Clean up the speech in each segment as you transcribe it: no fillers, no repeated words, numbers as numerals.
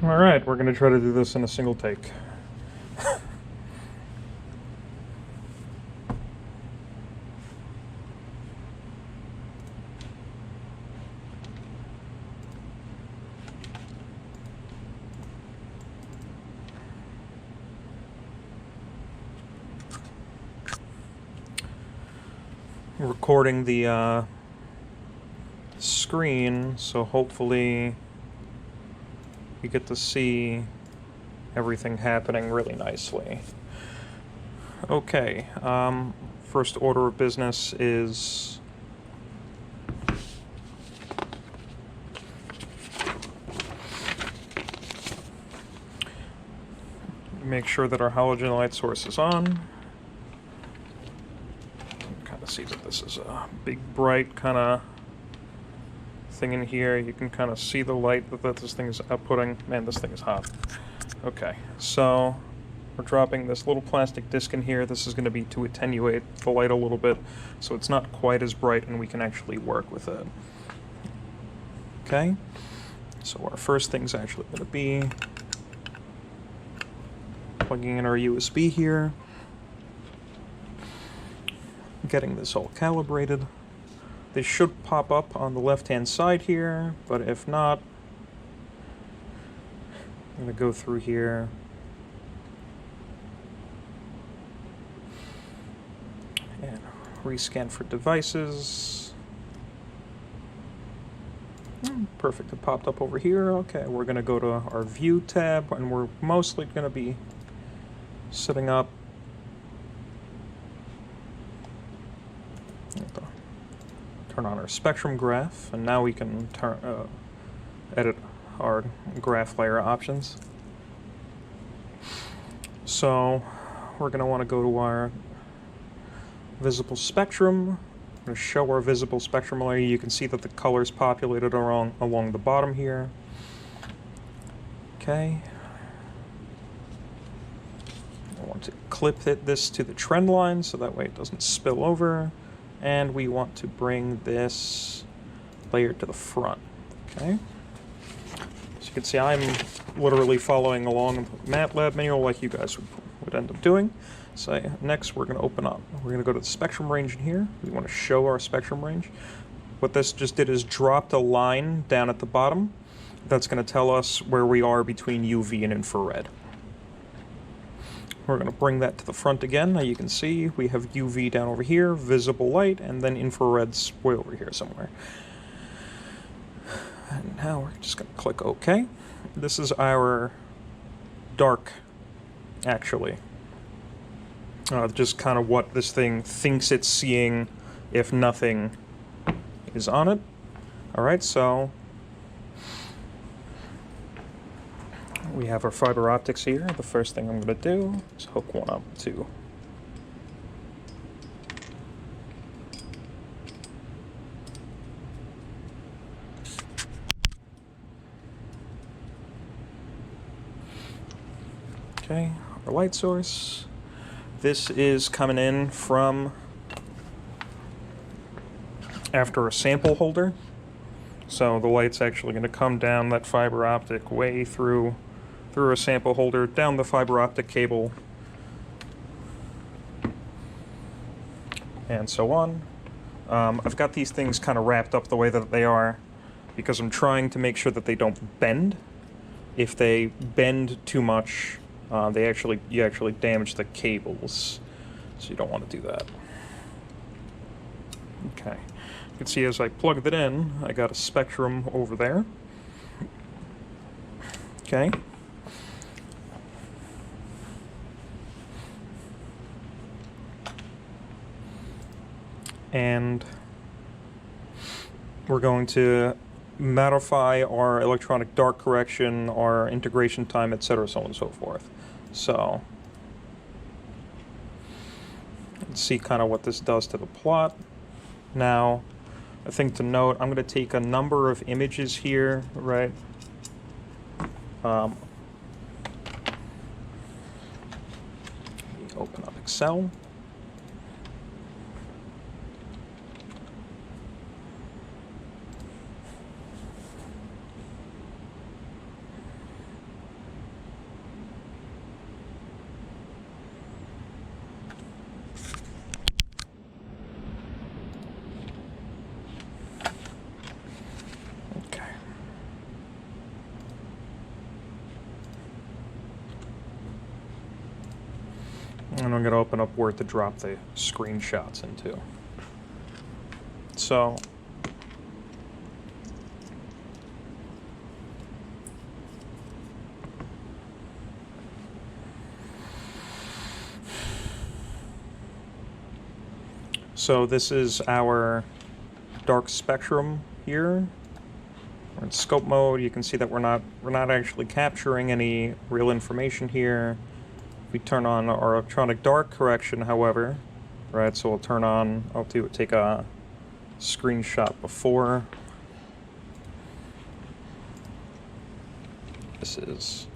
Alright, we're going to try to do this in a single take. Recording the screen, so hopefully you get to see everything happening really nicely. Okay, first order of business is make sure that our halogen light source is on. Kind of see that this is a big bright kind of thing in here. You can kind of see the light that this thing is outputting. Man, this thing is hot. Okay, so we're dropping this little plastic disc in here. This is going to be to attenuate the light a little bit, so it's not quite as bright and we can actually work with it. Okay, so our first thing's actually going to be plugging in our USB here, getting this all calibrated. This should pop up on the left-hand side here, but if not, I'm going to go through here and rescan for devices. Perfect, it popped up over here. Okay, we're going to go to our View tab, and we're mostly going to be setting up turn on our spectrum graph, and now we can edit our graph layer options. So we're going to want to go to our visible spectrum. I'm going to show our visible spectrum layer. You can see that the colors populated along the bottom here. Okay. I want to clip this to the trend line so that way it doesn't spill over. And we want to bring this layer to the front. Okay. So you can see I'm literally following along the MATLAB manual like you guys would end up doing. So next we're going to open up. We're going to go to the spectrum range in here. We want to show our spectrum range. What this just did is dropped a line down at the bottom. That's going to tell us where we are between UV and infrared. We're going to bring that to the front again. Now you can see we have UV down over here, visible light, and then infrared's way over here somewhere. And now we're just going to click OK. This is our dark, actually. Just kind of what this thing thinks it's seeing if nothing is on it. Alright, so we have our fiber optics here. The first thing I'm going to do is hook one up to okay, our light source. This is coming in from after a sample holder. So the light's actually going to come down that fiber optic way through a sample holder, down the fiber optic cable, and so on. I've got these things kind of wrapped up the way that they are because I'm trying to make sure that they don't bend. If they bend too much, you actually damage the cables, so you don't want to do that. Okay, you can see as I plugged it in, I got a spectrum over there. Okay. And we're going to modify our electronic dark correction, our integration time, etc., so on and so forth. So let's see kind of what this does to the plot. Now, a thing to note, I'm going to take a number of images here, right? Open up Excel. And I'm going to open up Word to drop the screenshots into. So this is our dark spectrum here. We're in scope mode. You can see that we're not actually capturing any real information here. If we turn on our electronic dark correction, however, right? So we'll turn on. Take a screenshot before. This is.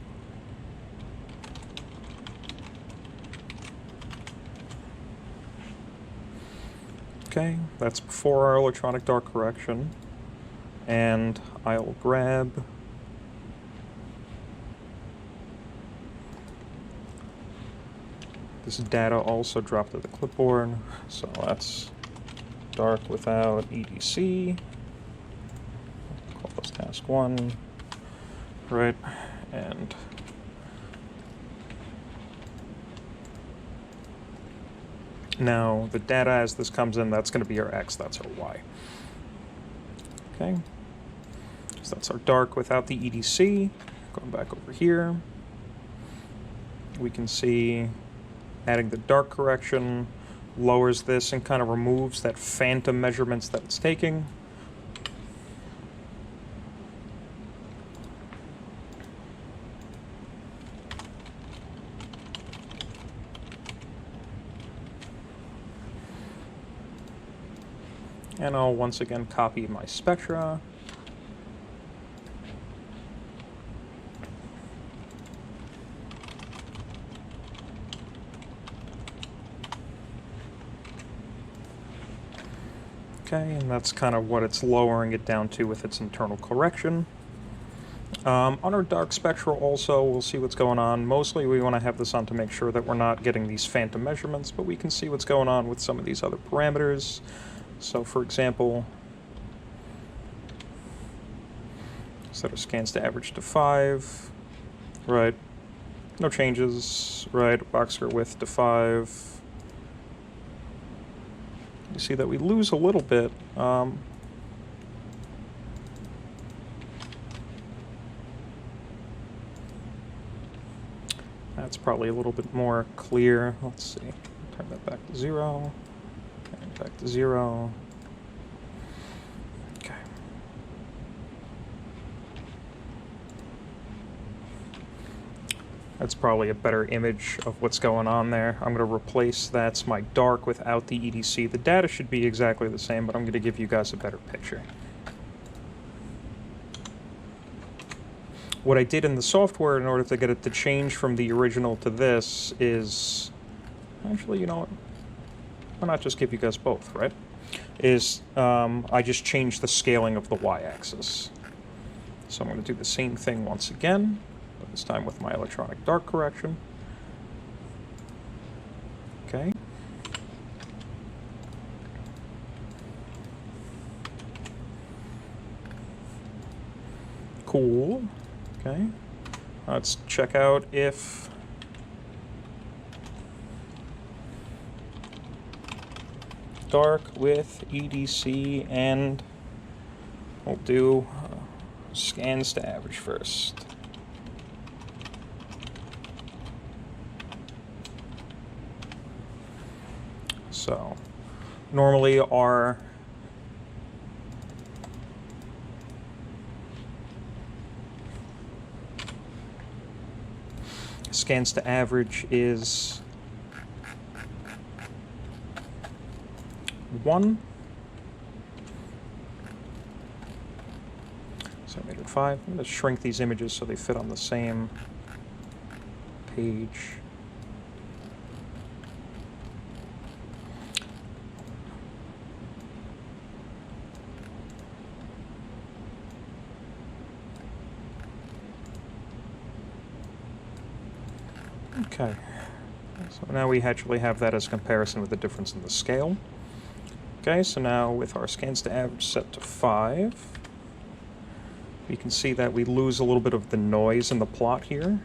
Okay, that's before our electronic dark correction. And I'll grab this data also dropped to the clipboard. So that's dark without EDC. Call this task 1. Right, and now the data as this comes in, that's going to be our X, that's our Y. Okay, so that's our dark without the EDC. Going back over here, we can see adding the dark correction lowers this and kind of removes that phantom measurements that it's taking. And I'll once again copy my spectra. Okay, and that's kind of what it's lowering it down to with its internal correction. On our dark spectra also, we'll see what's going on. Mostly we want to have this on to make sure that we're not getting these phantom measurements, but we can see what's going on with some of these other parameters. So, for example, set our scans to average to 5, right? No changes, right? Box square width to 5. You see that we lose a little bit. That's probably a little bit more clear. Let's see. Turn that back to 0. And back to 0. Okay. That's probably a better image of what's going on there. I'm going to replace that's my dark without the EDC. The data should be exactly the same, but I'm going to give you guys a better picture. What I did in the software in order to get it to change from the original to this is... Actually, you know what? Why not just give you guys both, right? I just changed the scaling of the y-axis. So I'm going to do the same thing once again, but this time with my electronic dark correction. Okay. Cool. Okay. Let's check out if dark with EDC, and we'll do scans to average first. So normally our scans to average is 1. So I made it 5. I'm going to shrink these images so they fit on the same page. Okay, so now we actually have that as a comparison with the difference in the scale. Okay, so now with our scans to average set to 5, we can see that we lose a little bit of the noise in the plot here.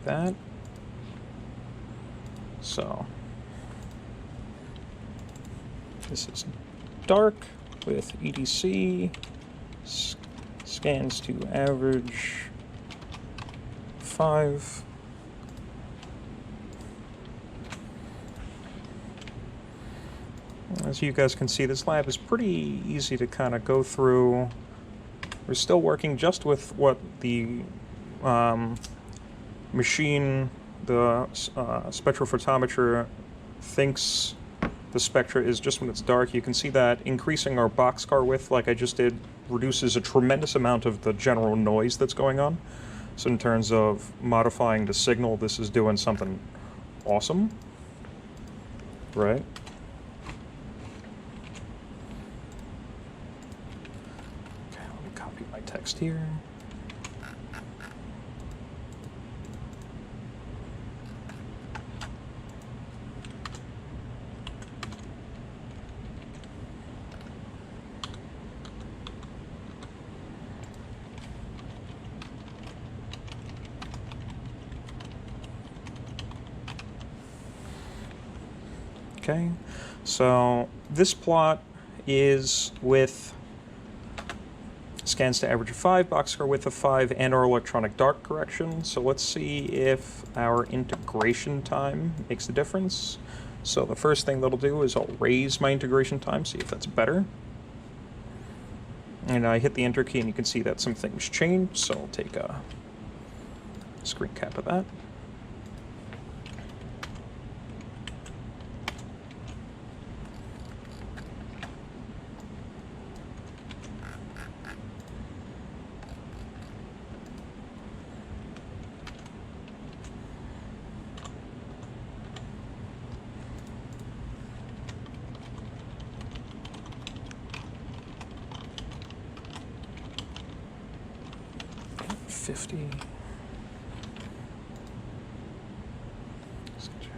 that. So this is dark with EDC, scans to average 5. As you guys can see, this lab is pretty easy to kind of go through. We're still working just with what the machine, the spectrophotometer thinks the spectra is just when it's dark. You can see that increasing our boxcar width, like I just did, reduces a tremendous amount of the general noise that's going on. So in terms of modifying the signal, this is doing something awesome, right? Okay, let me copy my text here. Okay, so this plot is with scans to average of 5, boxcar width of 5, and our electronic dark correction. So let's see if our integration time makes a difference. So the first thing that'll do is I'll raise my integration time, see if that's better. And I hit the enter key and you can see that some things changed, so I'll take a screen cap of that.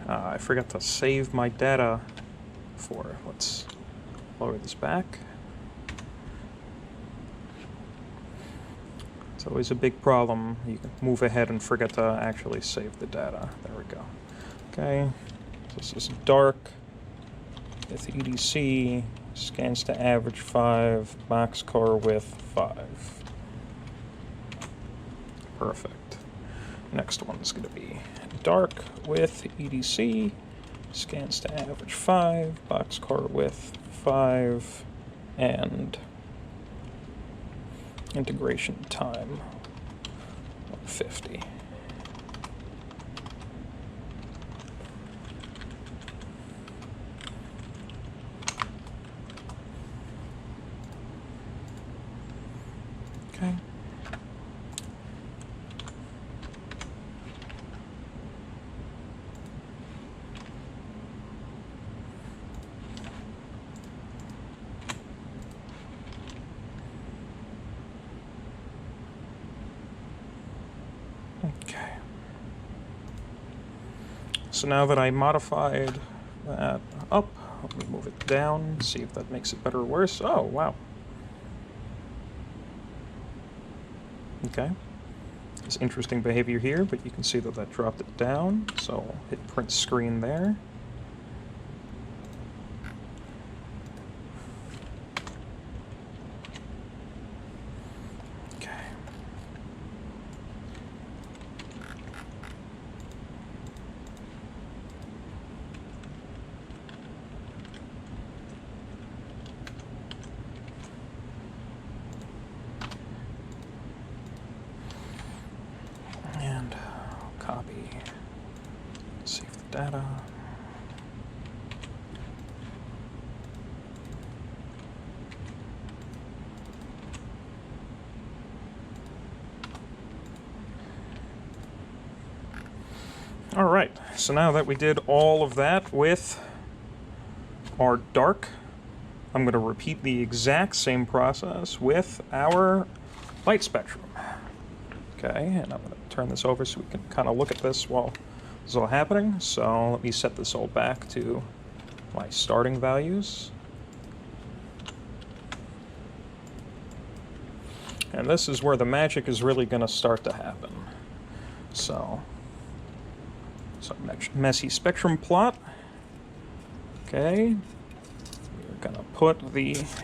I forgot to save my data for. Let's lower this back. It's always a big problem. You can move ahead and forget to actually save the data. There we go. Okay, so this is dark with EDC, scans to average 5, boxcar width 5. Perfect. Next one is going to be dark with EDC, scans to average 5, boxcar width 5, and integration time 50. Okay. Okay. So now that I modified that up, let me move it down, see if that makes it better or worse. Oh, wow. Okay. There's interesting behavior here, but you can see that that dropped it down. So I'll hit print screen there. Copy, save the data. All right, so now that we did all of that with our dark, I'm going to repeat the exact same process with our light spectrum. Okay, and I'm going to turn this over so we can kind of look at this while this is all happening. So let me set this all back to my starting values. And this is where the magic is really going to start to happen. So So messy spectrum plot. Okay, we're gonna put this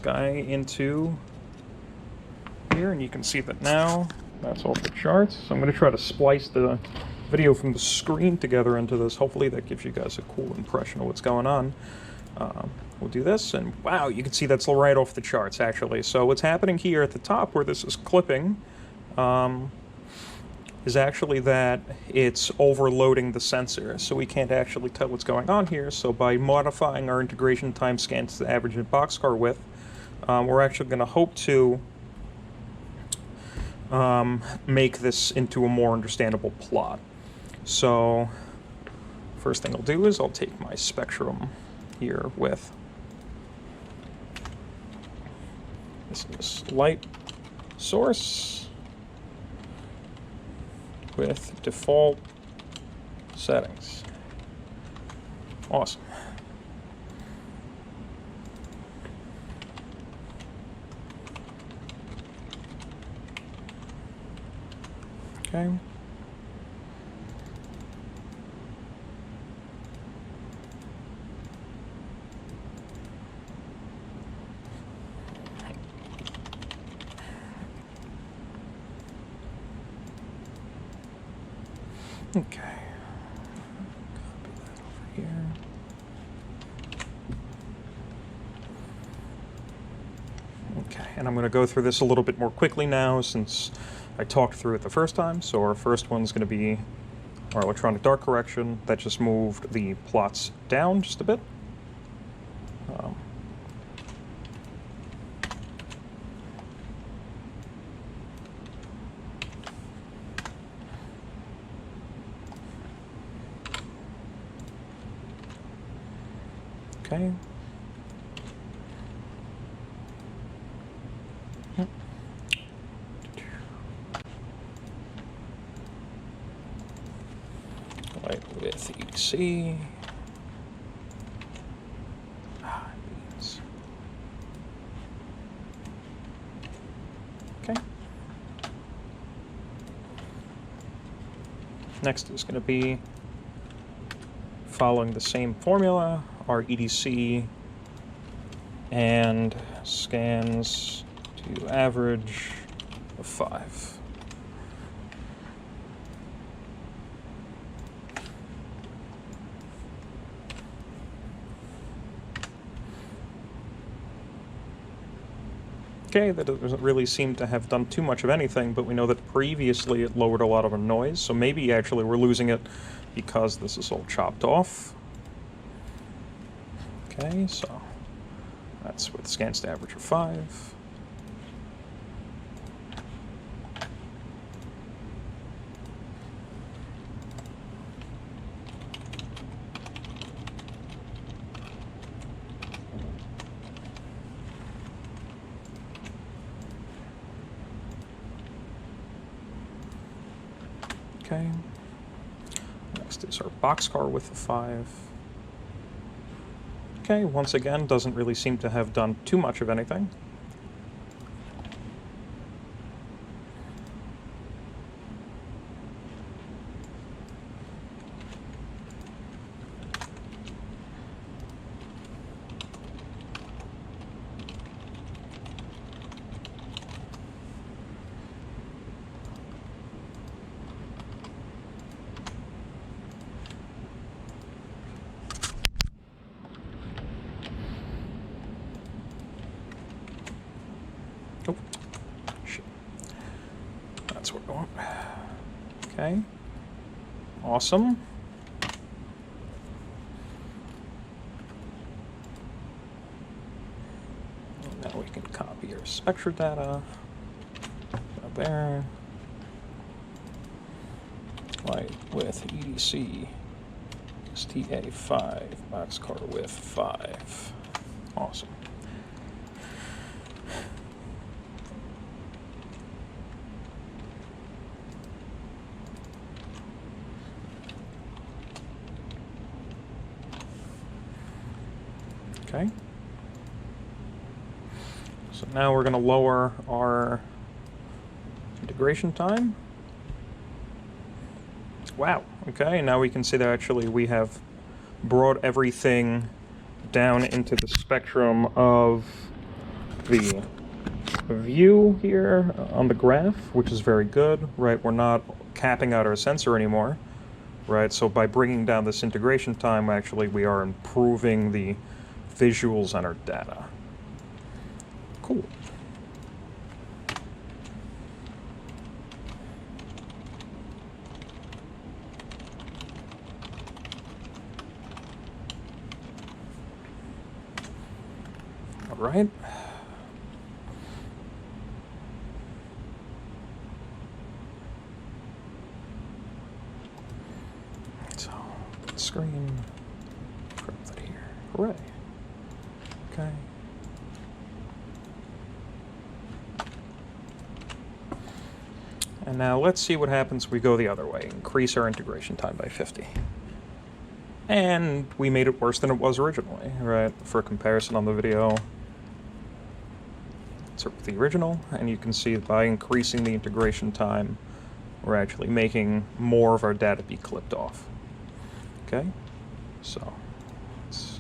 guy into here, and you can see that now that's off the charts. So I'm going to try to splice the video from the screen together into this. Hopefully that gives you guys a cool impression of what's going on. We'll do this, and wow, you can see that's right off the charts, actually. So what's happening here at the top, where this is clipping, is actually that it's overloading the sensor, so we can't actually tell what's going on here. So by modifying our integration time scan to the average and boxcar width, we're actually going to hope to make this into a more understandable plot. So first thing I'll do is I'll take my spectrum here with this light source with default settings. Awesome. Okay. Okay. Copy that over here. Okay, and I'm going to go through this a little bit more quickly now since I talked through it the first time. So our first one's going to be our electronic dark correction. That just moved the plots down just a bit. Okay. Light with EC. Beans. Okay. Next is going to be following the same formula, our EDC and scans to average of 5. Okay, that doesn't really seem to have done too much of anything, but we know that previously it lowered a lot of our noise, so maybe actually we're losing it because this is all chopped off. Okay, so that's with scans to average of 5. Okay. Next is our boxcar width of 5. Okay, once again, doesn't really seem to have done too much of anything. Oh, shit. That's what we want. Okay. Awesome. And now we can copy our spectra data. Up there. Light with EDC. STA5. Boxcar width 5. Awesome. Okay. So now we're going to lower our integration time. Wow, okay, now we can see that actually we have brought everything down into the spectrum of the view here on the graph, which is very good, right? We're not capping out our sensor anymore, right? So by bringing down this integration time, actually we are improving the visuals on our data. Cool. All right. So, screen, grab that here. Hooray. Okay. And now let's see what happens if we go the other way. Increase our integration time by 50. And we made it worse than it was originally, right? For comparison on the video, it's the original, and you can see by increasing the integration time, we're actually making more of our data be clipped off. Okay? So, let's...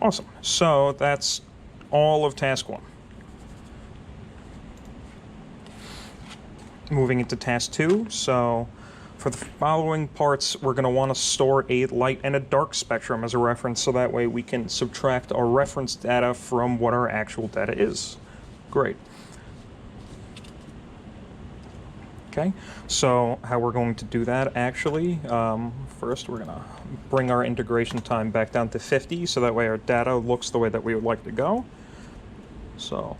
Awesome. So that's all of task 1. Moving into task 2. So for the following parts, we're going to want to store a light and a dark spectrum as a reference, so that way we can subtract our reference data from what our actual data is. Great. Okay, so how we're going to do that actually, first we're going to bring our integration time back down to 50, so that way our data looks the way that we would like to go. So,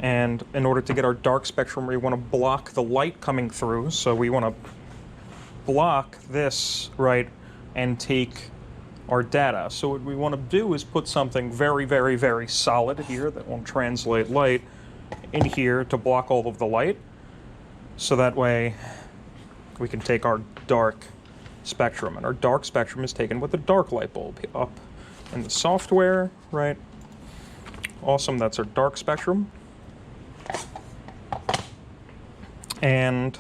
and in order to get our dark spectrum, we want to block the light coming through, so we want to block this, right, and take our data. So what we want to do is put something very, very, very solid here that won't translate light in here to block all of the light. So that way we can take our dark spectrum. And our dark spectrum is taken with a dark light bulb up in the software, right? Awesome, that's our dark spectrum. And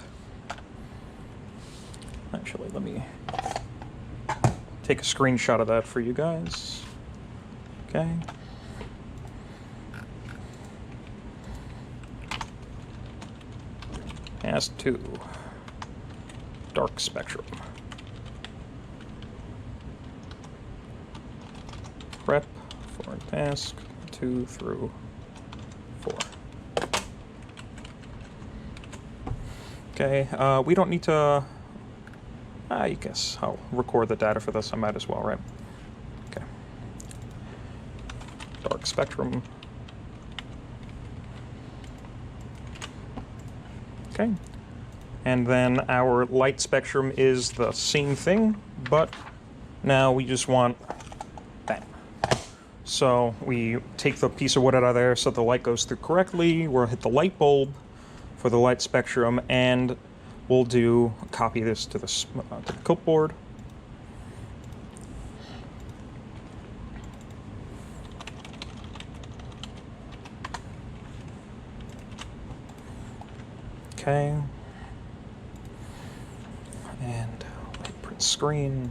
actually, let me take a screenshot of that for you guys. Okay. Task 2, dark spectrum. Prep for task 2 through 4. Okay, we don't need to... I guess I'll record the data for this. I might as well, right? Okay. Dark spectrum. Okay. And then our light spectrum is the same thing, but now we just want that. So we take the piece of wood out of there so the light goes through correctly. We'll hit the light bulb for the light spectrum, and we'll copy this to the clipboard. Okay. And print screen.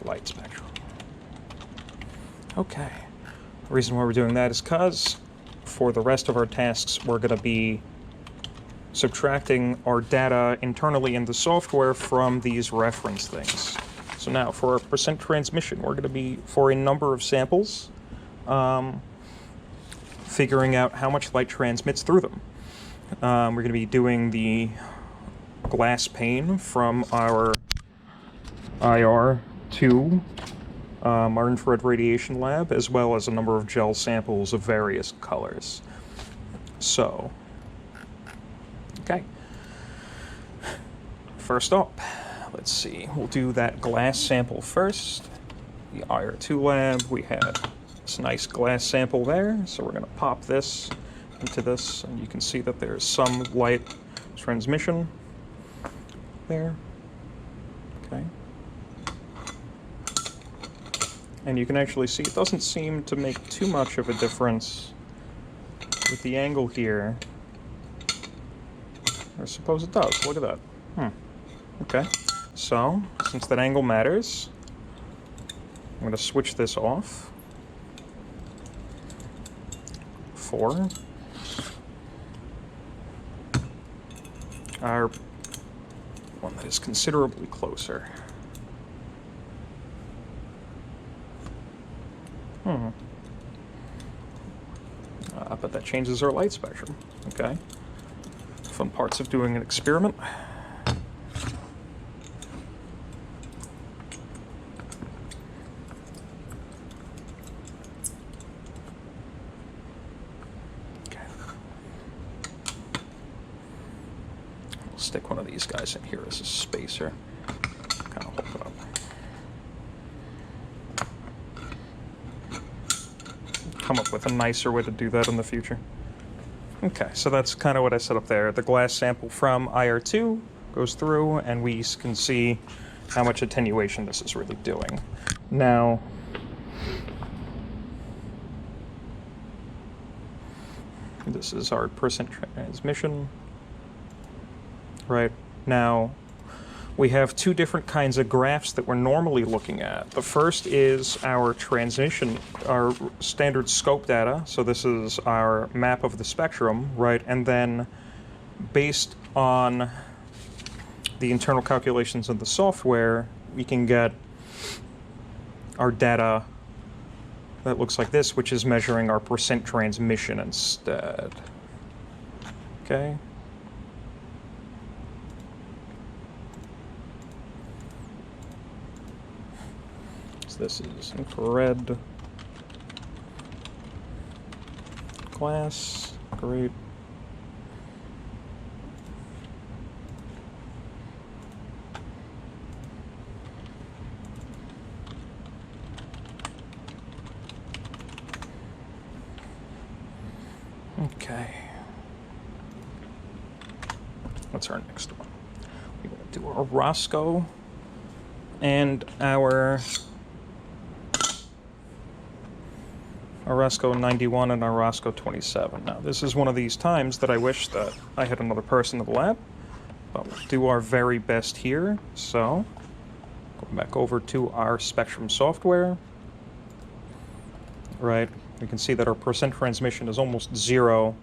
Light spectrum. Okay. The reason why we're doing that is because for the rest of our tasks, we're going to be subtracting our data internally in the software from these reference things. So now for our percent transmission, we're going to be, for a number of samples, figuring out how much light transmits through them. We're going to be doing the glass pane from our IR2, our infrared radiation lab, as well as a number of gel samples of various colors. So, okay. First up, let's see, we'll do that glass sample first. The IR2 lab, we had this nice glass sample there, so we're going to pop this into this, and you can see that there's some light transmission there. Okay. And you can actually see it doesn't seem to make too much of a difference with the angle here. I suppose it does. Look at that. Okay. So, since that angle matters, I'm going to switch this off for our one that is considerably closer. But that changes our light spectrum. Okay. Fun parts of doing an experiment. Okay. We'll stick one of these guys in here as a spacer. Kind of hold it up. Come up with a nicer way to do that in the future. Okay, so that's kind of what I set up there. The glass sample from IR2 goes through, and we can see how much attenuation this is really doing. Now, this is our percent transmission. Right now, we have two different kinds of graphs that we're normally looking at. The first is our transmission, our standard scope data. So this is our map of the spectrum, right? And then based on the internal calculations of the software, we can get our data that looks like this, which is measuring our percent transmission instead. Okay. This is infrared glass. Great. Okay. What's our next one? We're going to do our Roscoe and our Roscoe 91 and our Roscoe 27. Now, this is one of these times that I wish that I had another person in the lab, but we'll do our very best here. So, go back over to our Spectrum software. Right, we can see that our percent transmission is almost zero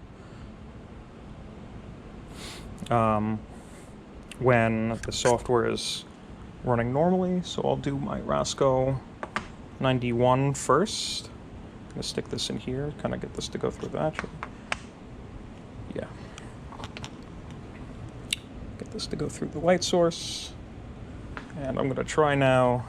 when the software is running normally. So I'll do my Roscoe 91 first. I'm going to stick this in here, kind of get this to go through that. Yeah. Get this to go through the light source. And I'm going to try now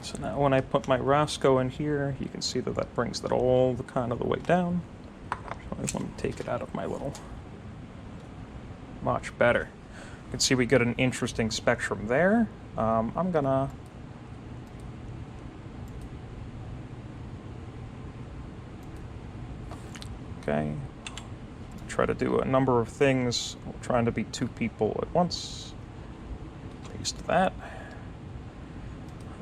So now when I put my Roscoe in here, you can see that that brings that all the kind of the way down. So I want to take it out of my little Much better. You can see we get an interesting spectrum there. I'm gonna try to do a number of things, trying to be two people at once. Paste that.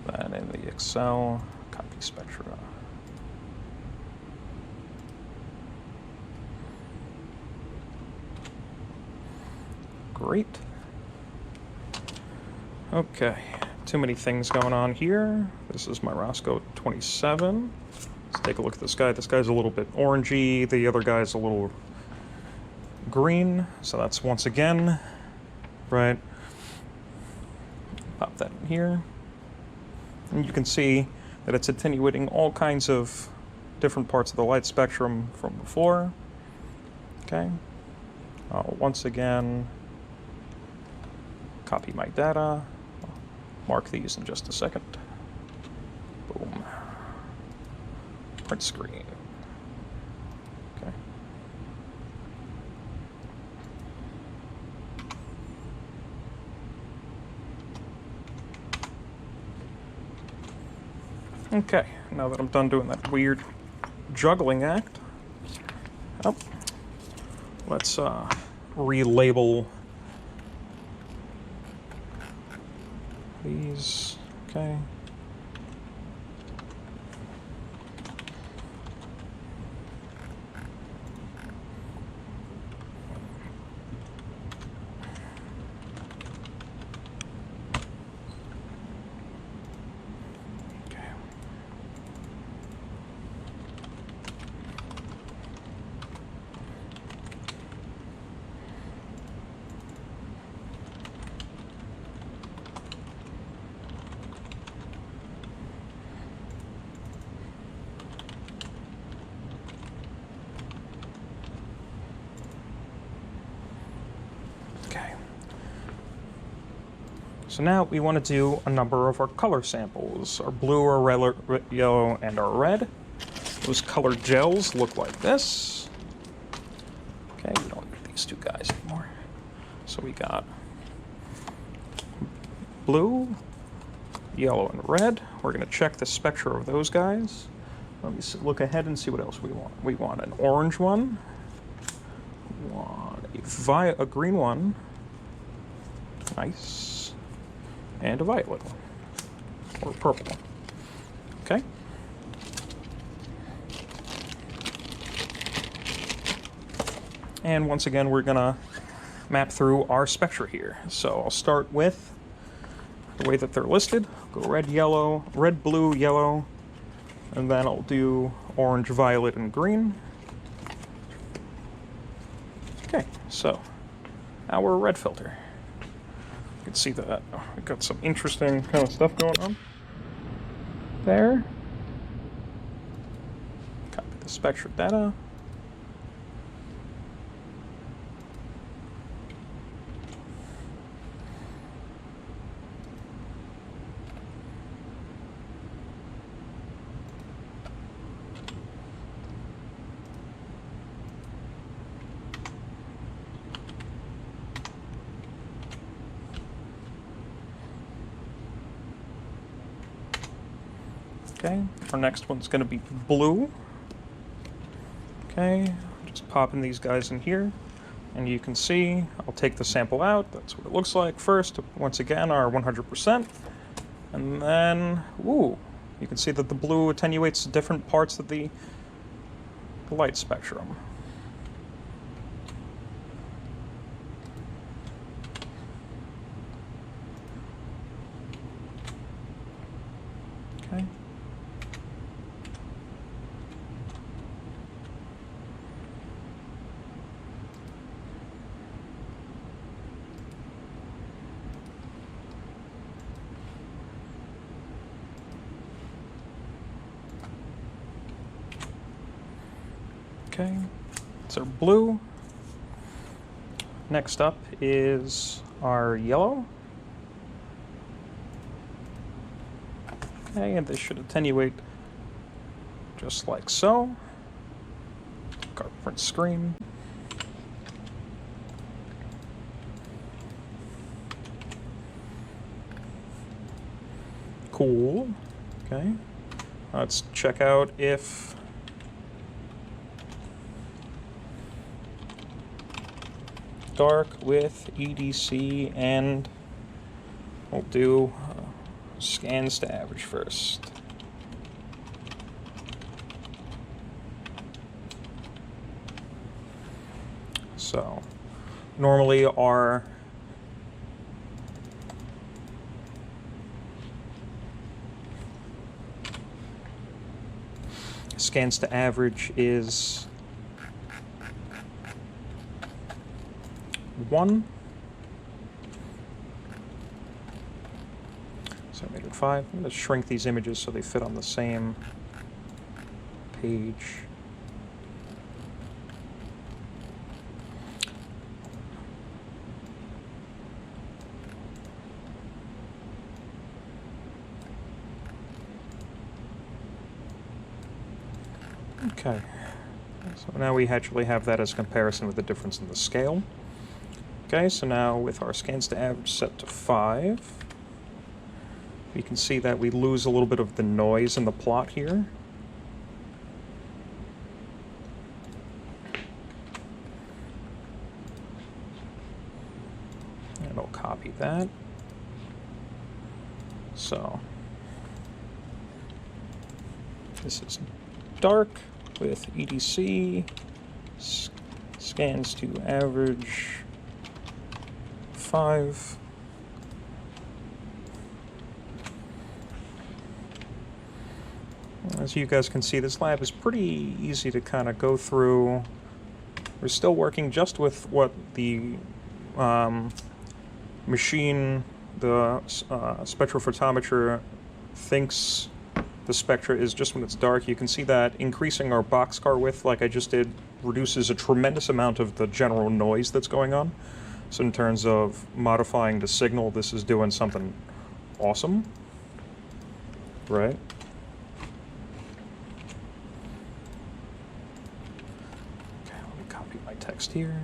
Then in the Excel, copy spectra. Great. Okay, too many things going on here. This is my Roscoe 27. Let's take a look at this guy. This guy's a little bit orangey. The other guy's a little green. So that's once again, right? Pop that in here. And you can see that it's attenuating all kinds of different parts of the light spectrum from before. Okay. Once again, copy my data. I'll mark these in just a second. Boom. Print screen. Okay. Okay, now that I'm done doing that weird juggling act, let's relabel these. Okay. So now we want to do a number of our color samples, our blue, our red, yellow, and our red. Those colored gels look like this. Okay, we don't need these two guys anymore. So we got blue, yellow, and red. We're going to check the spectra of those guys. Let me look ahead and see what else we want. We want an orange one. We want a green one. Nice. And a violet one, or a purple one. Okay. And once again, we're gonna map through our spectra here. So I'll start with the way that they're listed. Go red, yellow, red, blue, yellow, and then I'll do orange, violet, and green. Okay, so our red filter. You can see that we've got some interesting kind of stuff going on there. Copy the spectra data. Okay, our next one's going to be blue. Okay, just popping these guys in here, and you can see I'll take the sample out. That's what it looks like first. Once again, our 100%, and then ooh, you can see that the blue attenuates different parts of the light spectrum. Okay. Okay, it's our blue. Next up is our yellow. Okay, and this should attenuate just like so. Our print screen. Cool. Okay. Let's check out if dark with EDC, and we'll do scans to average first. So normally our scans to average is 1. So I made it 5. I'm going to shrink these images so they fit on the same page. Okay, so now we actually have that as a comparison with the difference in the scale. Okay, so now with our scans to average set to 5, we can see that we lose a little bit of the noise in the plot here. And I'll copy that. So this is dark with EDC, scans to average 5. As you guys can see, this lab is pretty easy to kind of go through. We're still working just with what the machine, the spectrophotometer thinks the spectra is just when it's dark. You can see that increasing our boxcar width, like I just did, reduces a tremendous amount of the general noise that's going on. So in terms of modifying the signal, this is doing something awesome, right? Okay, let me copy my text here.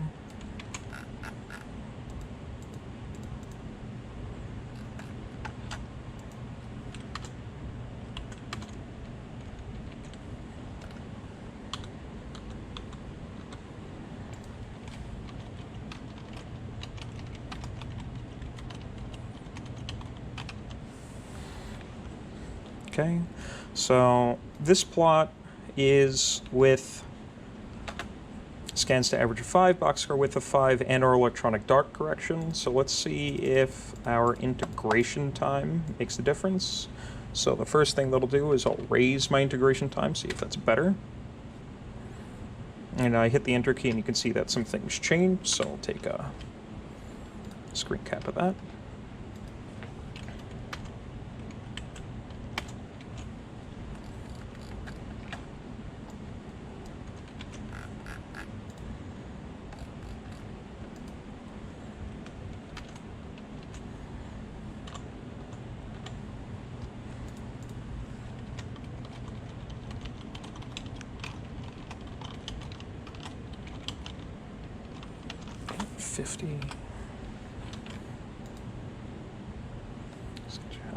Okay, so this plot is with scans to average of 5, boxcar width of 5, and our electronic dark correction. So let's see if our integration time makes a difference. So the first thing that'll do is I'll raise my integration time, see if that's better. And I hit the enter key and you can see that some things changed, so I'll take a screen cap of that.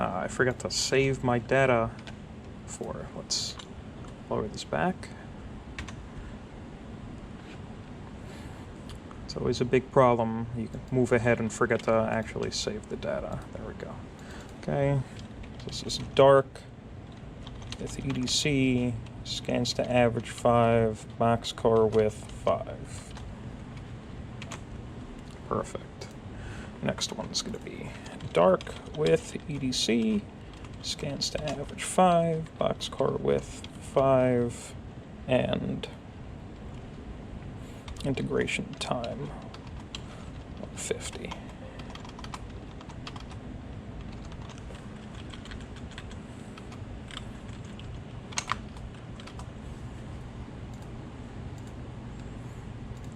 I forgot to save my data for. Let's lower this back. It's always a big problem. You can move ahead and forget to actually save the data. There we go. Okay, so this is dark with EDC, scans to average 5, boxcar width 5. Perfect. Next one's going to be dark with EDC, scans to average 5, boxcar width 5, and integration time of 50.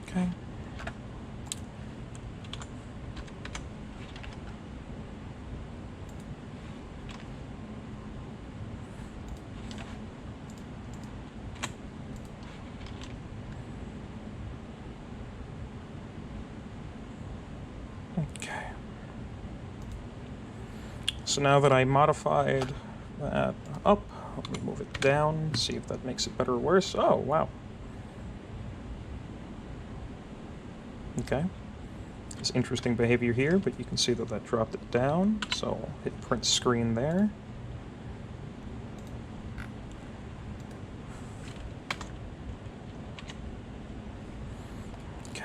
Okay. So now that I modified that up. Let me move it down, see if that makes it better or worse. Oh, wow. Okay. There's interesting behavior here, but you can see that that dropped it down. So I'll hit print screen there. Okay.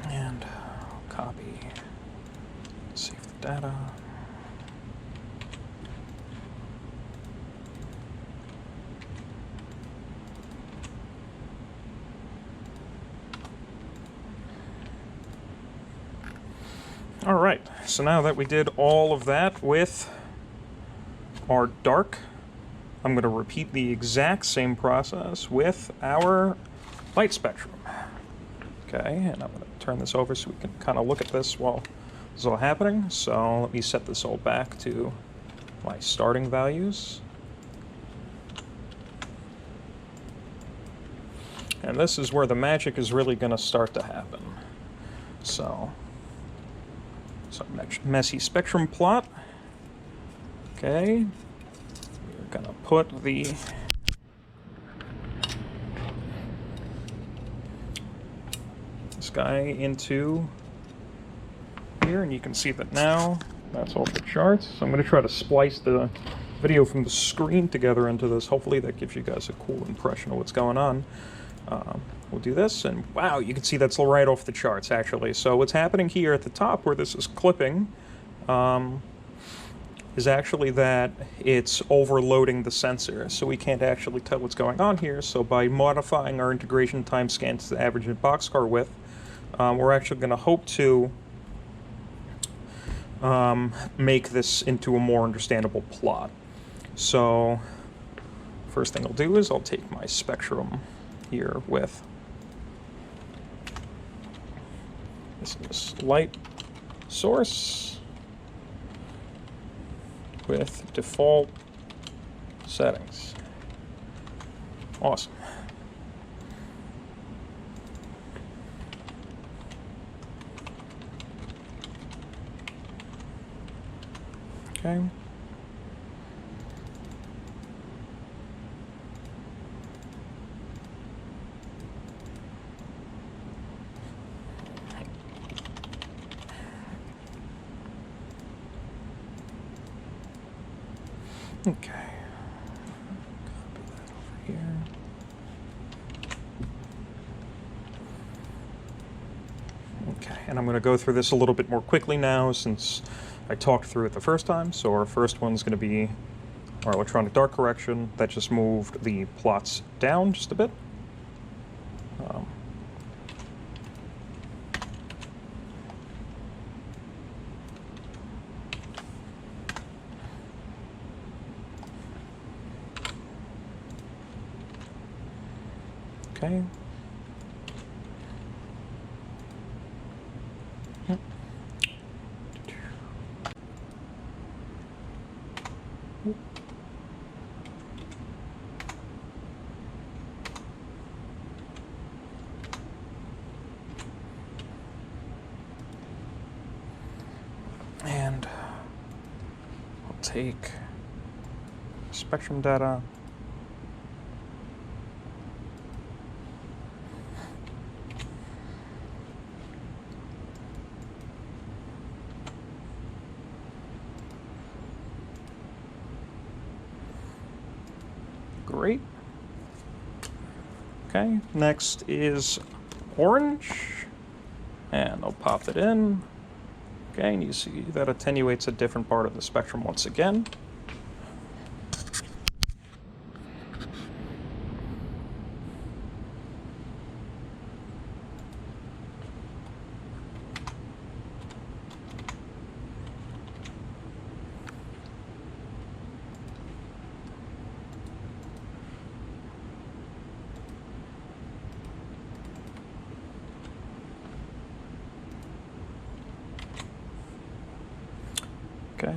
And copy, save the data. All right, so now that we did all of that with our dark, I'm going to repeat the exact same process with our light spectrum. Okay, and I'm going to turn this over so we can kind of look at this while this is all happening. So let me set this all back to my starting values. And this is where the magic is really going to start to happen. So messy spectrum plot. Okay, we're going to put this guy into here, and you can see that now that's off the charts. So I'm going to try to splice the video from the screen together into this. Hopefully that gives you guys a cool impression of what's going on. We'll do this, and wow, you can see that's right off the charts, actually. So what's happening here at the top, where this is clipping, is actually that it's overloading the sensor, so we can't actually tell what's going on here. So by modifying our integration time scan to the average boxcar width, we're actually going to hope to make this into a more understandable plot. So first thing I'll do is I'll take my spectrum here with this light source with default settings. Awesome. Okay. Okay. Copy that over here. Okay, and I'm going to go through this a little bit more quickly now since I talked through it the first time. So our first one's going to be our electronic dark correction. That just moved the plots down just a bit. Okay. And I'll take spectrum data. Great. Okay, next is orange, and I'll pop it in. Okay, and you see that attenuates a different part of the spectrum once again. Okay.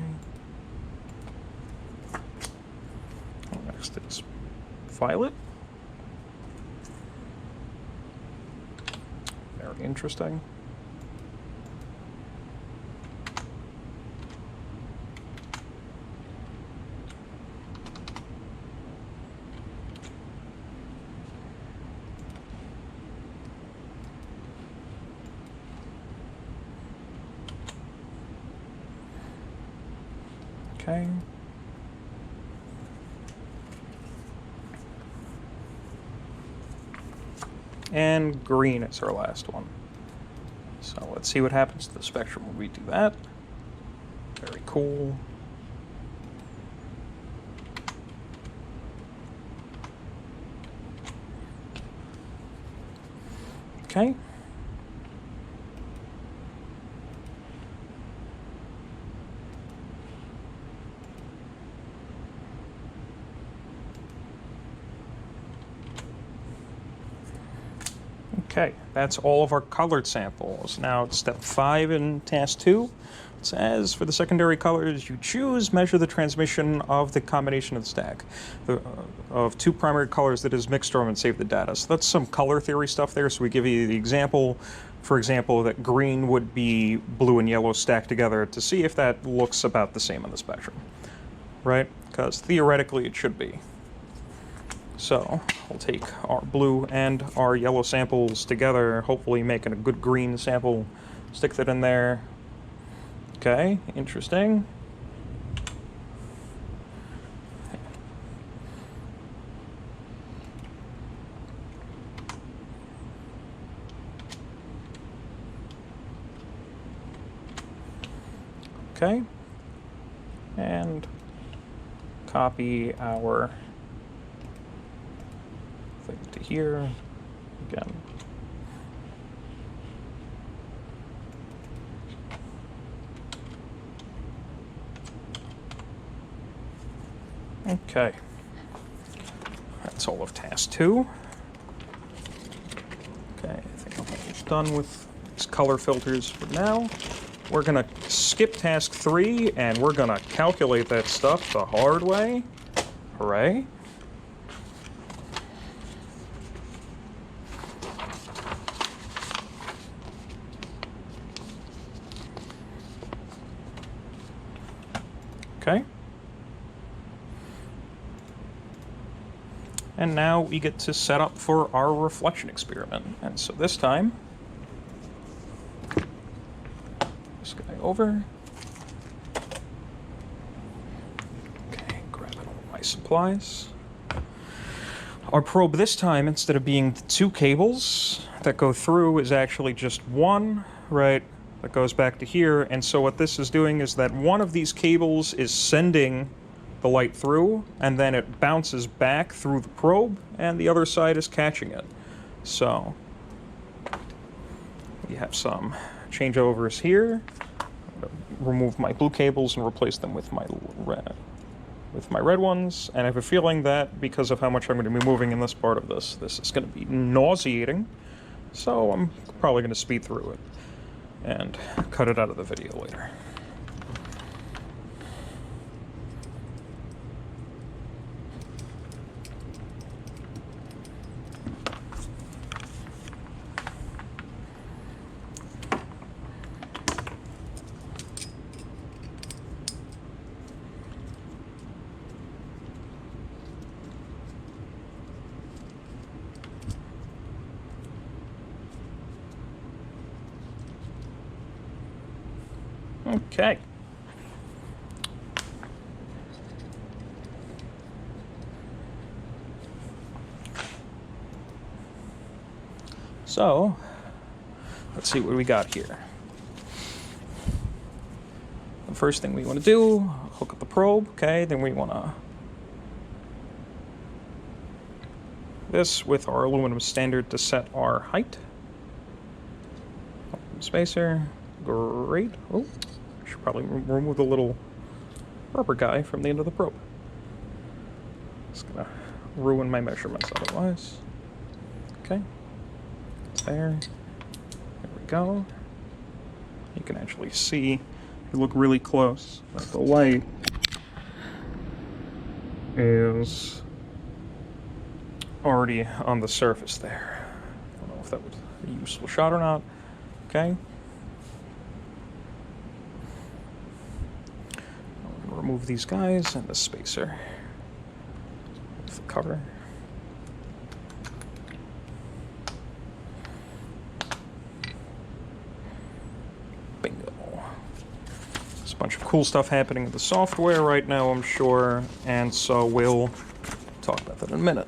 text is violet. Very interesting. Okay. And green is our last one. So let's see what happens to the spectrum when we do that. Very cool. Okay. Okay, that's all of our colored samples. Now, step 5 in task 2 says for the secondary colors you choose, measure the transmission of the combination of the stack of 2 primary colors that is mixed storm and save the data. So that's some color theory stuff there. So we give you the example, for example, that green would be blue and yellow stacked together to see if that looks about the same on the spectrum, right? Because theoretically it should be. So we'll take our blue and our yellow samples together, hopefully making a good green sample, stick that in there. Okay, interesting. Okay, and copy our thing to here again. Okay, that's all of task 2. Okay, I think I'm almost done with these color filters for now. We're gonna skip task 3 and we're gonna calculate that stuff the hard way. Hooray. Okay. And now we get to set up for our reflection experiment. And so this time, this guy over. Okay, grabbing all my supplies. Our probe this time, instead of being the 2 cables that go through, is actually just one, right? That goes back to here. And so what this is doing is that one of these cables is sending the light through, and then it bounces back through the probe, and the other side is catching it. So we have some changeovers here. I'm gonna remove my blue cables and replace them with my red ones. And I have a feeling that because of how much I'm going to be moving in this part of this is going to be nauseating. So I'm probably going to speed through it and cut it out of the video later. Okay. So, let's see what we got here. The first thing we want to do, hook up the probe, okay, then we want to this with our aluminum standard to set our height. Spacer, great. Oh, I should probably remove the little rubber guy from the end of the probe. It's gonna ruin my measurements otherwise. Okay, it's there. There we go. You can actually see, if you look really close, that the light is already on the surface there. I don't know if that was a useful shot or not. Okay. I'm gonna remove these guys and the spacer. Move the cover. Bingo. There's a bunch of cool stuff happening with the software right now, I'm sure, and so we'll talk about that in a minute.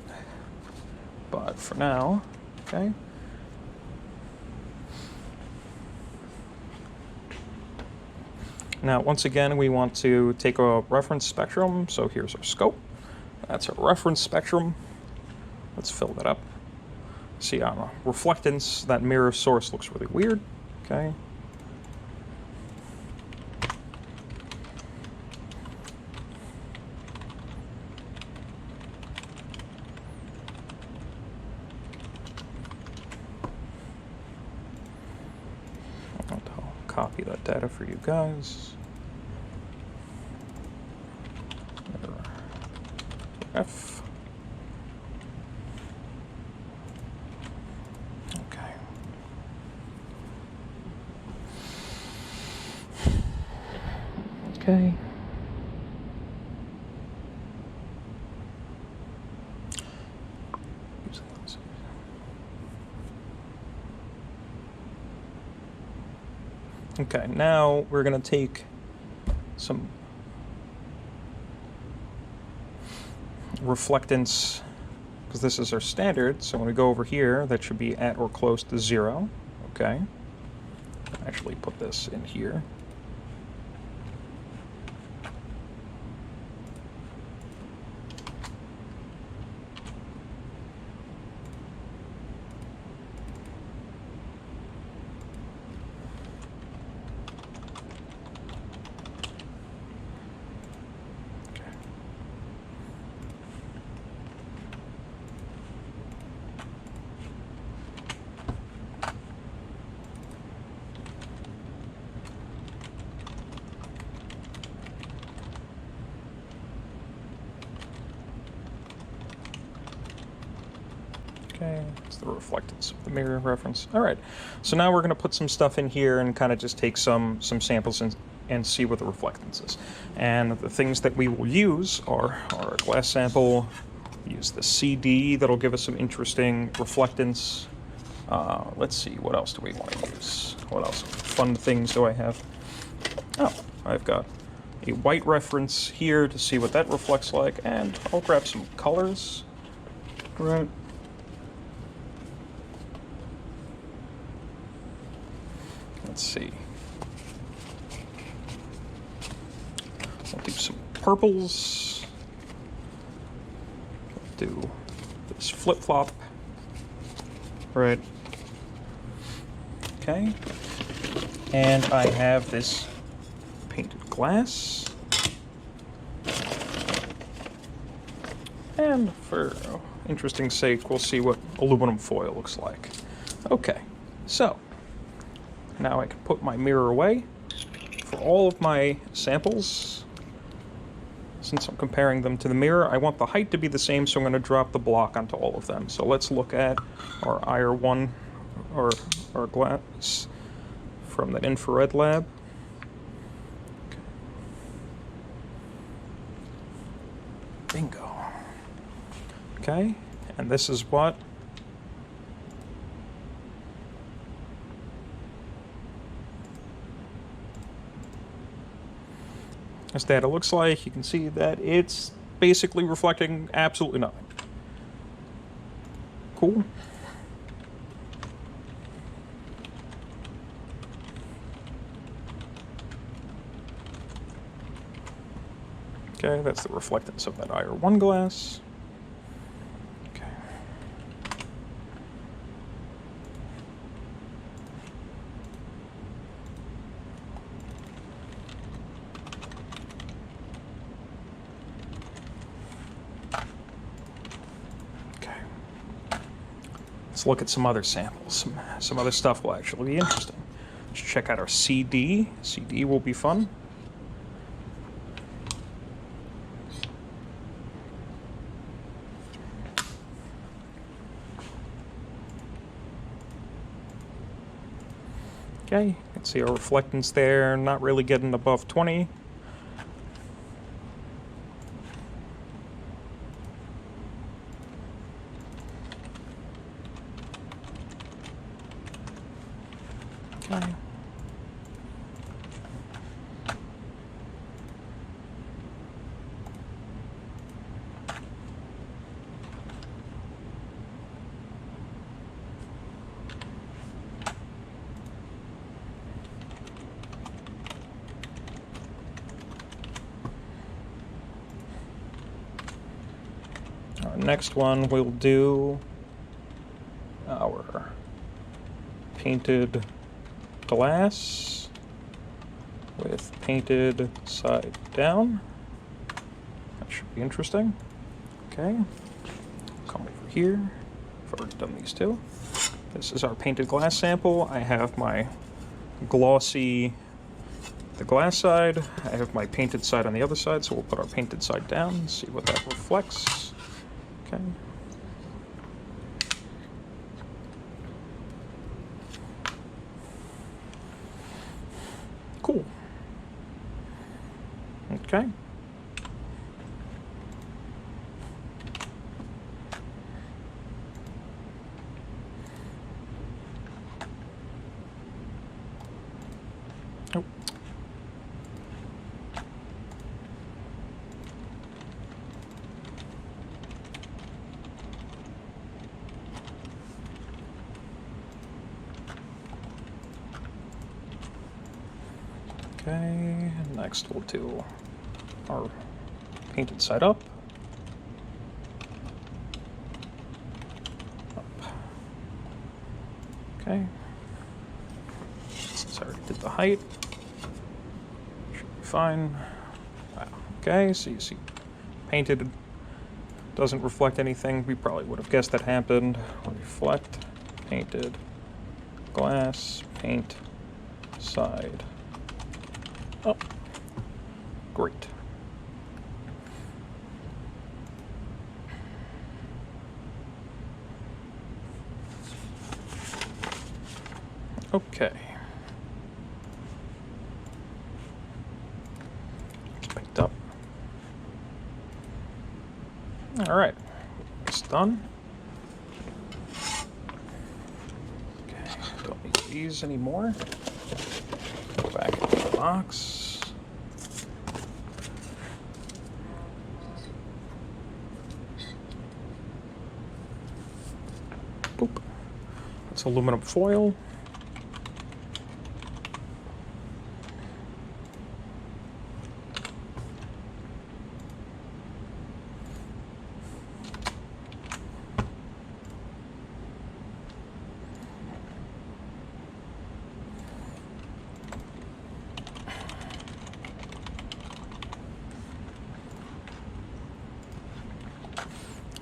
But for now, okay. Now, once again, we want to take a reference spectrum. So here's our scope. That's our reference spectrum. Let's fill that up. See, on a reflectance, that mirror source looks really weird. Okay. I'll copy that data for you guys. F. Okay. Okay. Okay, now we're going to take some reflectance, because this is our standard, so when we go over here, that should be at or close to 0. Okay. Actually put this in here. Okay, it's the reflectance of the mirror reference. All right, so now we're going to put some stuff in here and kind of just take some samples and see what the reflectance is. And the things that we will use are our glass sample, use the CD, that'll give us some interesting reflectance. Let's see, what else do we want to use? What else fun things do I have? Oh, I've got a white reference here to see what that reflects like, and I'll grab some colors. Right. Let's see. I'll do some purples. Do this flip-flop. Right. Okay. And I have this painted glass. And for interesting sake, we'll see what aluminum foil looks like. Okay, so now I can put my mirror away. For all of my samples, since I'm comparing them to the mirror, I want the height to be the same, so I'm going to drop the block onto all of them. So let's look at our IR1, or our glass from that infrared lab. Okay. Bingo. Okay, and this is what this data looks like. You can see that it's basically reflecting absolutely nothing. Cool. Okay, that's the reflectance of that IR1 glass. Okay. Okay. Let's look at some other samples. Some other stuff will actually be interesting. Let's check out our CD. CD will be fun. Okay, you can see our reflectance there, not really getting above 20. Okay. Our next one, we'll do our painted glass with painted side down. That should be interesting. Okay, come over here. I've already done these two. This is our painted glass sample. I have my glossy, the glass side. I have my painted side on the other side, so we'll put our painted side down and see what that reflects. Okay. Cool. Okay. Oh. Okay, next we'll do our painted side up. Up. Okay. Since I already did the height, should be fine. Wow. Okay, so you see painted doesn't reflect anything. We probably would have guessed that happened. Reflect, painted, glass, paint, side. Oh, great. Okay. It's picked up. All right, it's done. Okay, don't need these anymore. Go back into the box. Boop. That's aluminum foil.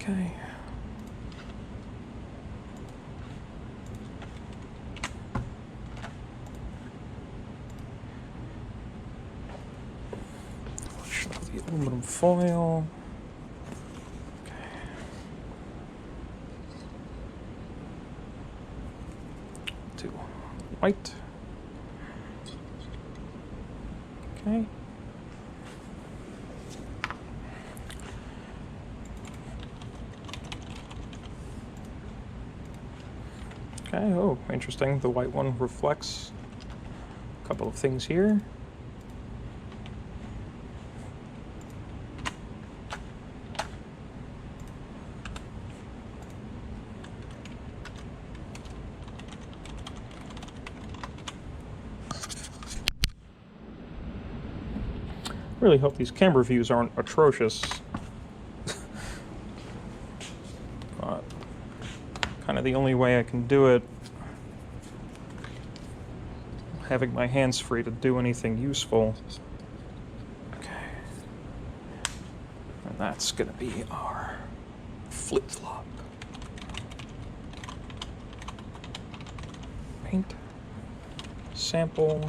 Okay. Shove the aluminum foil. Okay. Do white. Okay. Okay, oh, interesting. The white one reflects a couple of things here. Really hope these camera views aren't atrocious. Kind of the only way I can do it, having my hands free to do anything useful. Okay. And that's gonna be our flip-flop. Paint. Sample.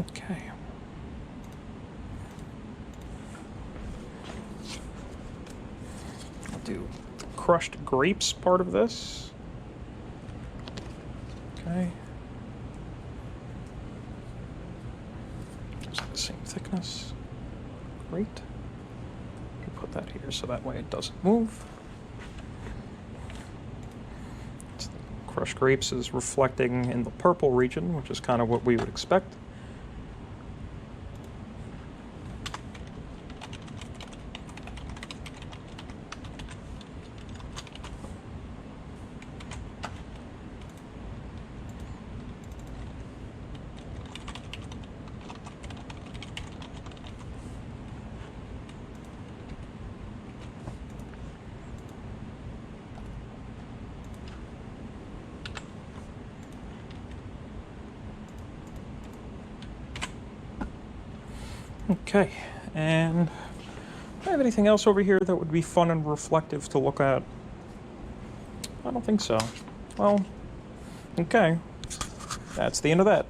Okay. I'll do crushed grapes part of this. Okay. Just the same thickness. Great. Put that here so that way it doesn't move. Crushed grapes is reflecting in the purple region, which is kind of what we would expect. Okay, and do I have anything else over here that would be fun and reflective to look at? I don't think so. Well, okay, that's the end of that.